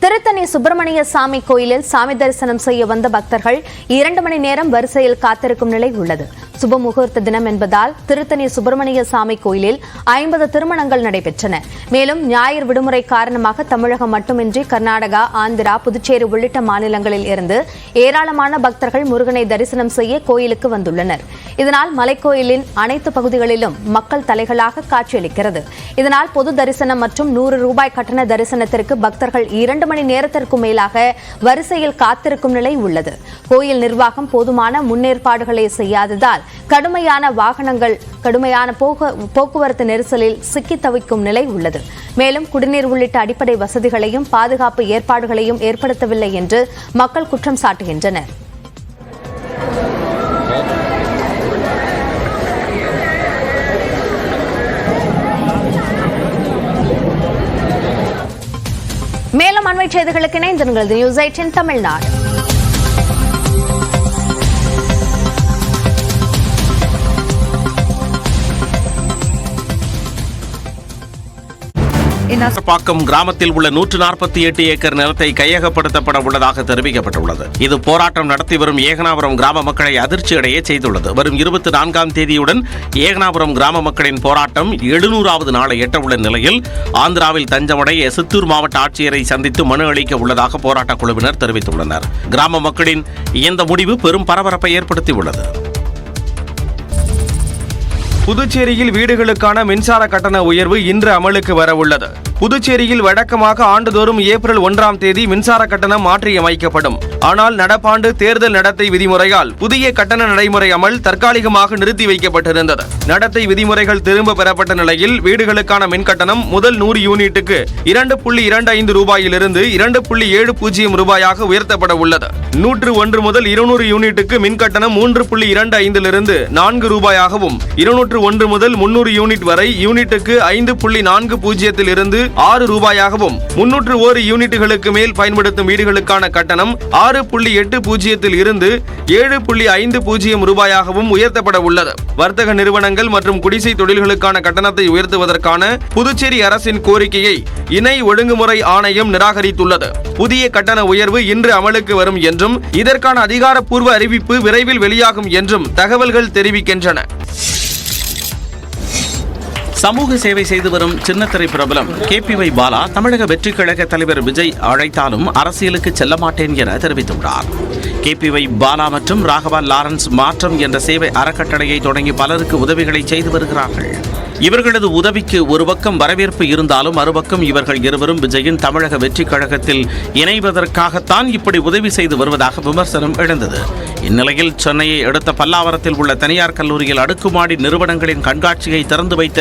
திருத்தணி சுப்பிரமணிய சாமி கோயிலில் சாமி தரிசனம் செய்ய வந்த பக்தர்கள் 2 மணி நேரம் வரிசையில் காத்திருக்கும் நிலை உள்ளது. சுப முகூர்த்த தினம் என்பதால் திருத்தணி சுப்பிரமணிய சாமி கோயிலில் 50 திருமணங்கள் நடைபெற்றன. மேலும் ஞாயிறு விடுமுறை காரணமாக தமிழகம் மட்டுமின்றி கர்நாடகா, ஆந்திரா, புதுச்சேரி உள்ளிட்ட மாநிலங்களில் இருந்து ஏராளமான பக்தர்கள் முருகனை தரிசனம் செய்ய கோயிலுக்கு வந்துள்ளனர். இதனால் மலைக்கோயிலின் அனைத்து பகுதிகளிலும் மக்கள் தலைகளாக காட்சியளிக்கிறது. இதனால் பொது தரிசனம் மற்றும் 100 ரூபாய் கட்டண தரிசனத்திற்கு பக்தர்கள் 2 மணி நேரத்திற்கும் மேலாக வரிசையில் காத்திருக்கும் நிலை உள்ளது. கோயில் நிர்வாகம் போதுமான முன்னேற்பாடுகளை செய்யாததால் கடுமையான போக்குவரத்து நெரிசலில் சிக்கி தவிக்கும் நிலை உள்ளது. மேலும் குடிநீர் உள்ளிட்ட அடிப்படை வசதிகளையும் பாதுகாப்பு ஏற்பாடுகளையும் ஏற்படுத்தவில்லை என்று மக்கள் குற்றம் சாட்டுகின்றனர். மேலும் அண்மை செய்திகளுக்கு இணைந்திருங்கள். நியூஸ் 18 தமிழ்நாடு. பாக்கம் கிராமத்தில் உள்ள 148 ஏக்கர் நிலத்தை கையகப்படுத்தப்பட உள்ளதாக தெரிவிக்கப்பட்டுள்ளது. இது போராட்டம் நடத்தி வரும் ஏகனாபுரம் கிராம மக்களை அதிர்ச்சியடைய செய்துள்ளது. வரும் 24ஆம் தேதியுடன் ஏகனாபுரம் கிராம மக்களின் போராட்டம் 700வது நாளை எட்டவுள்ள நிலையில் ஆந்திராவில் தஞ்சமடைய சித்தூர் மாவட்ட ஆட்சியரை சந்தித்து மனு அளிக்க உள்ளதாக போராட்ட குழுவினர் தெரிவித்துள்ளனர். கிராம மக்களின் இந்த முடிவு பெரும் பரபரப்பை ஏற்படுத்தியுள்ளது. புதுச்சேரியில் வீடுகளுக்கான மின்சார கட்டண உயர்வு இன்று அமலுக்கு வரவுள்ளது. புதுச்சேரியில் வழக்கமாக ஆண்டுதோறும் ஏப்ரல் 1ஆம் தேதி மின்சார கட்டணம் மாற்றியமைக்கப்படும். ஆனால் நடப்பாண்டு தேர்தல் நடத்தை விதிமுறையால் புதிய கட்டண நடைமுறை அமல் தற்காலிகமாக நிறுத்தி வைக்கப்பட்டிருந்தது. நடத்தை விதிமுறைகள் திரும்ப பெறப்பட்ட நிலையில் வீடுகளுக்கான மின் கட்டணம் முதல் 100 யூனிட்டுக்கு 2.25 ரூபாயிலிருந்து 2.70 ரூபாயாக உயர்த்தப்பட உள்ளது. 101 முதல் 200 யூனிட்டுக்கு மின் கட்டணம் 3.25லிருந்து 4 ரூபாயாகவும், 201 முதல் 300 யூனிட் வரை யூனிட்டுக்கு 5.40லிருந்து 6 ரூபாயாகவும், 301 யூனிட்டுகளுக்கு மேல் பயன்படுத்தும் வீடுகளுக்கான கட்டணம் 6.80 இருந்து 7.50 ரூபாயாகவும் உயர்த்தப்பட உள்ளது. வர்த்தக நிறுவனங்கள் மற்றும் குடிசை தொழில்களுக்கான கட்டணத்தை உயர்த்துவதற்கான புதுச்சேரி அரசின் கோரிக்கையை இணை ஒழுங்குமுறை ஆணையம் நிராகரித்துள்ளது. புதிய கட்டண உயர்வு இன்று அமலுக்கு வரும் என்றும் இதற்கான அதிகாரப்பூர்வ அறிவிப்பு விரைவில் வெளியாகும் என்றும் தகவல்கள் தெரிவிக்கின்றன. சமூக சேவை செய்து வரும் சின்னத்திரை பிரபலம் KPY பாலா தமிழக வெற்றி கழக தலைவர் விஜய் அழைத்தாலும் அரசியலுக்கு செல்ல மாட்டேன் என தெரிவித்துள்ளார். KPY பாலா மற்றும் ராகவா லாரன்ஸ் மாற்றம் என்ற சேவை அறக்கட்டளையை தொடங்கி பலருக்கு உதவிகளை செய்து வருகிறார்கள். இவர்களது உதவிக்கு ஒரு பக்கம் வரவேற்பு இருந்தாலும் மறுபக்கம் இவர்கள் இருவரும் விஜயின் தமிழக வெற்றி கழகத்தில் இணைவதற்காகத்தான் இப்படி உதவி செய்து வருவதாக விமர்சனம் எழுந்தது. இந்நிலையில் சென்னையை அடுத்த பல்லாவரத்தில் உள்ள தனியார் கல்லூரியில் அடுக்குமாடி நிறுவனங்களின் கண்காட்சியை திறந்து வைத்த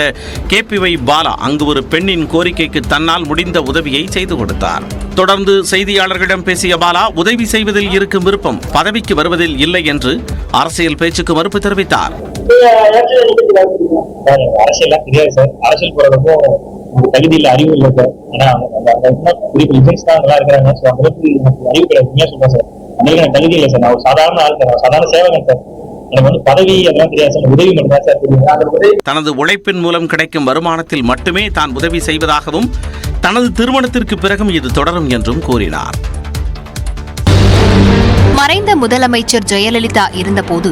KPY பாலா அங்கு ஒரு பெண்ணின் கோரிக்கைக்கு தன்னால் முடிந்த உதவியை செய்து கொடுத்தார். தொடர்ந்து செய்தியாளர்களிடம் பேசிய பாலா, உதவி செய்வதில் இருக்கும் விருப்பம் பதவிக்கு வருவதில் இல்லை என்று அரசியல் பேச்சுக்கு மறுப்பு தெரிவித்தார். அரசியல் தெரியாது சார். அரசியல் போறதுக்கும் தகுதி இல்ல, அறிவு இல்லை சார். ஏன்னா நல்லா இருக்கிறாங்க. அறிவு கிடையாது சொல்றேன் சார். அன்னைக்கு தகுதி இல்லை சார். நான் ஒரு சாதாரண ஆள் சார், சாதாரண சேவகன் சார். எனக்கு பதவி அதெல்லாம் தெரியாது சார். உதவி மட்டும் தான் சார். தனது உழைப்பின் மூலம் கிடைக்கும் வருமானத்தில் மட்டுமே தான் உதவி செய்வதாகவும் தனது திருமணத்திற்கு பிறகும் இது தொடரும் என்றும் கூறினார். மறைந்த முதலமைச்சர் ஜெயலலிதா இருந்தபோது